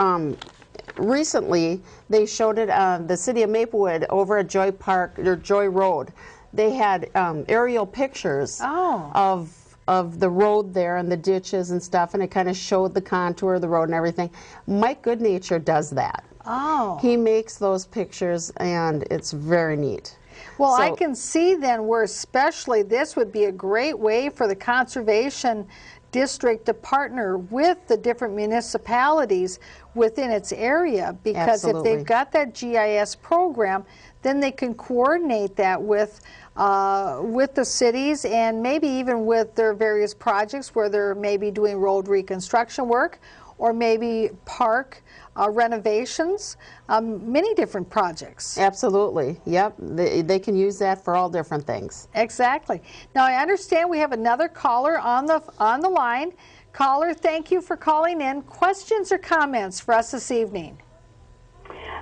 recently, they showed it on the city of Maplewood over at Joy Park, or Joy Road. They had aerial pictures of the road there and the ditches and stuff, and it kind of showed the contour of the road and everything. Mike Goodnature does that. Oh. He makes those pictures, and it's very neat. Well, So- I can see then where especially this would be a great way for the Conservation District to partner with the different municipalities within its area, because if Absolutely. they've got that GIS program, then they can coordinate that with the cities, and maybe even with their various projects where they're maybe doing road reconstruction work, or maybe park renovations, many different projects. Absolutely, yep. They can use that for all different things. Exactly. Now I understand we have another caller on the line. Caller, thank you for calling in. Questions or comments for us this evening?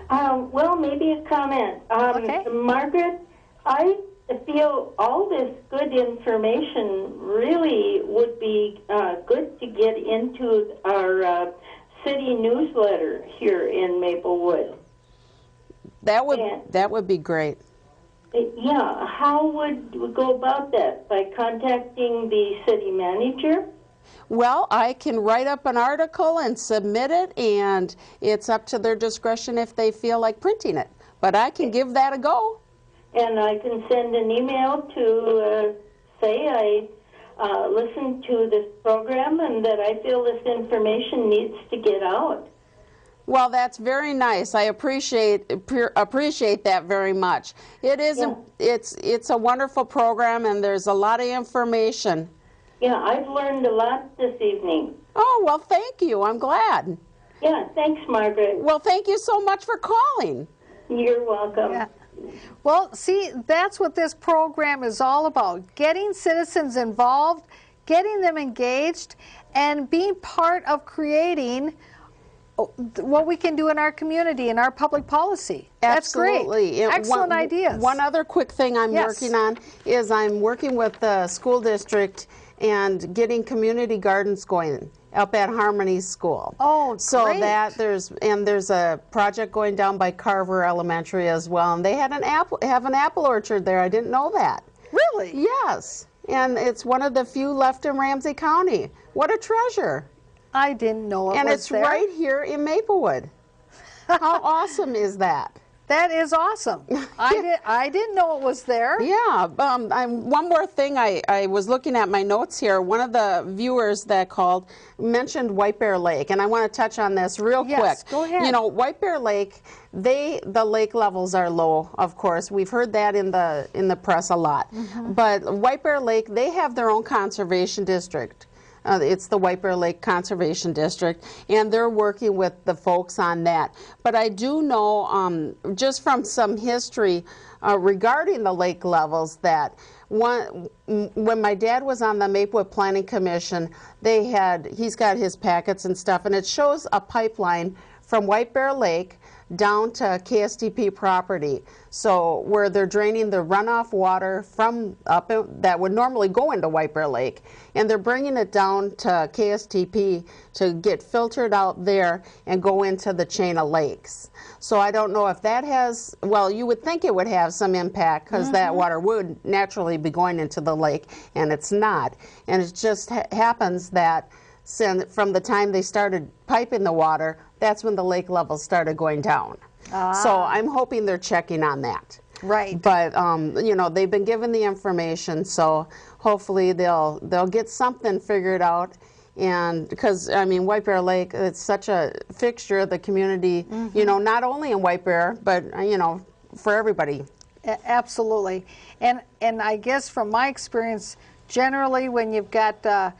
Well, maybe a comment. Okay. Margaret, I feel all this good information really would be good to get into our city newsletter here in Maplewood. That would be great. Yeah, how would we go about that? By contacting the city manager? Well, I can write up an article and submit it, and it's up to their discretion if they feel like printing it. But I can give that a go. And I can send an email to say I listened to this program and that I feel this information needs to get out. Well, that's very nice. I appreciate that very much. It is. Yeah. It's a wonderful program, and there's a lot of information. Yeah, I've learned a lot this evening. Oh, well, thank you. I'm glad. Yeah, thanks, Margaret. Well, thank you so much for calling. You're welcome. Yeah. Well, see, that's what this program is all about, getting citizens involved, getting them engaged, and being part of creating what we can do in our community, in our public policy. Absolutely. That's great. Excellent ideas. One other quick thing I'm Yes. working on is I'm working with the school district and getting community gardens going up at Harmony School. Oh, so great. there's a project going down by Carver Elementary as well, and they have an apple orchard there. I didn't know that. Really? Yes, and it's one of the few left in Ramsey County. What a treasure! I didn't know it and was it's there. right here in Maplewood. How awesome is that? That is awesome. I didn't know it was there. Yeah. One more thing, I was looking at my notes here. One of the viewers that called mentioned White Bear Lake, and I want to touch on this real quick. Yes, go ahead. You know, White Bear Lake, the lake levels are low, of course. We've heard that in the press a lot. But White Bear Lake, they have their own conservation district. It's the White Bear Lake Conservation District, and they're working with the folks on that. But I do know, just from some history regarding the lake levels, that when my dad was on the Maplewood Planning Commission, he's got his packets and stuff, and it shows a pipeline from White Bear Lake down to KSTP property. So where they're draining the runoff water from that would normally go into White Bear Lake, and they're bringing it down to KSTP to get filtered out there and go into the chain of lakes. So I don't know if that has, well, you would think it would have some impact because that water would naturally be going into the lake, and it's not. And it just happens that from the time they started piping the water, that's when the lake levels started going down. So I'm hoping they're checking on that. Right. But you know, they've been given the information, so hopefully they'll get something figured out. And because I mean, White Bear Lake, it's such a fixture of the community. You know, not only in White Bear, but you know, for everybody. Absolutely. And I guess from my experience, generally when you've got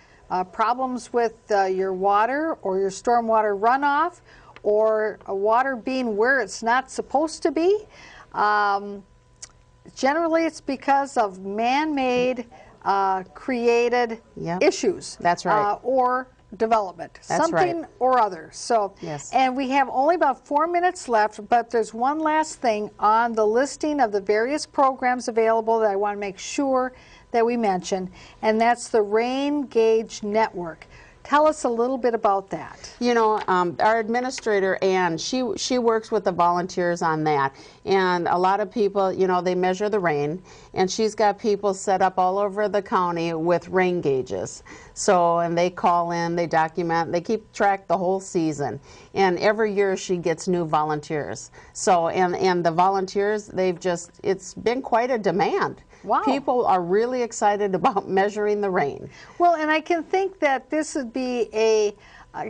problems with your water or your stormwater runoff or water being where it's not supposed to be, generally it's because of man-made created issues. That's right. Or development, That's something right. or other. So, yes. And we have only about 4 minutes left, but there's one last thing on the listing of the various programs available that I want to make sure that we mention, and that's the Rain Gauge Network. Tell us a little bit about that. You know, our administrator, Ann, she works with the volunteers on that. And a lot of people, you know, they measure the rain. And she's got people set up all over the county with rain gauges. So, and they call in, they document, they keep track the whole season. And every year she gets new volunteers. So, and the volunteers, it's been quite a demand. Wow. People are really excited about measuring the rain. Well, and I can think that this would be a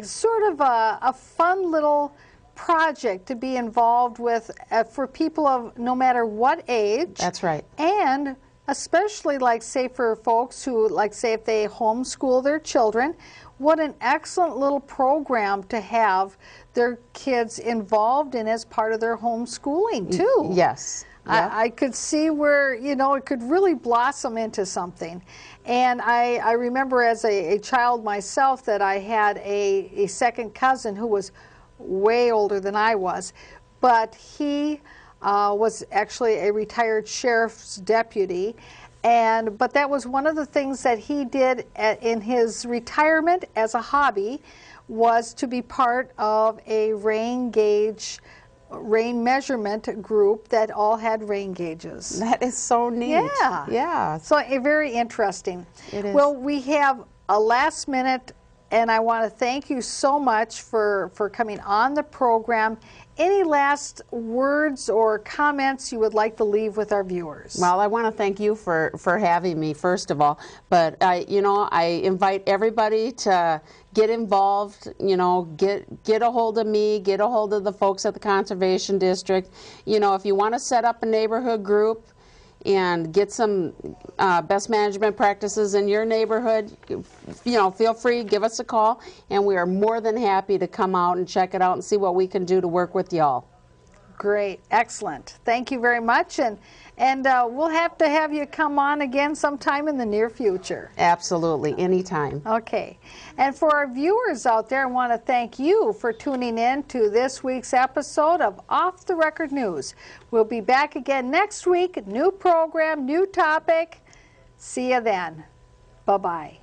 sort of a fun little project to be involved with for people of no matter what age. That's right. And especially, like, say, for folks who, like, say, if they homeschool their children, what an excellent little program to have their kids involved in as part of their homeschooling, too. Yes. Yep. I could see where, you know, it could really blossom into something. And I remember as a child myself that I had a second cousin who was way older than I was, but he was actually a retired sheriff's deputy. But that was one of the things that he did in his retirement as a hobby, was to be part of a rain measurement group that all had rain gauges. That is so neat. Yeah. Yeah. So very interesting. It is. Well, we have a last minute, and I want to thank you so much for coming on the program. Any last words or comments you would like to leave with our viewers? Well, I want to thank you for having me, first of all. But I invite everybody to get involved. You know, get a hold of me, get a hold of the folks at the Conservation District. You know, if you want to set up a neighborhood group and get some best management practices in your neighborhood, you know, feel free, give us a call, and we are more than happy to come out and check it out and see what we can do to work with y'all. Great, excellent. Thank you very much, and we'll have to have you come on again sometime in the near future. Absolutely, anytime. Okay, and for our viewers out there, I want to thank you for tuning in to this week's episode of Off the Record News. We'll be back again next week, new program, new topic. See you then. Bye-bye.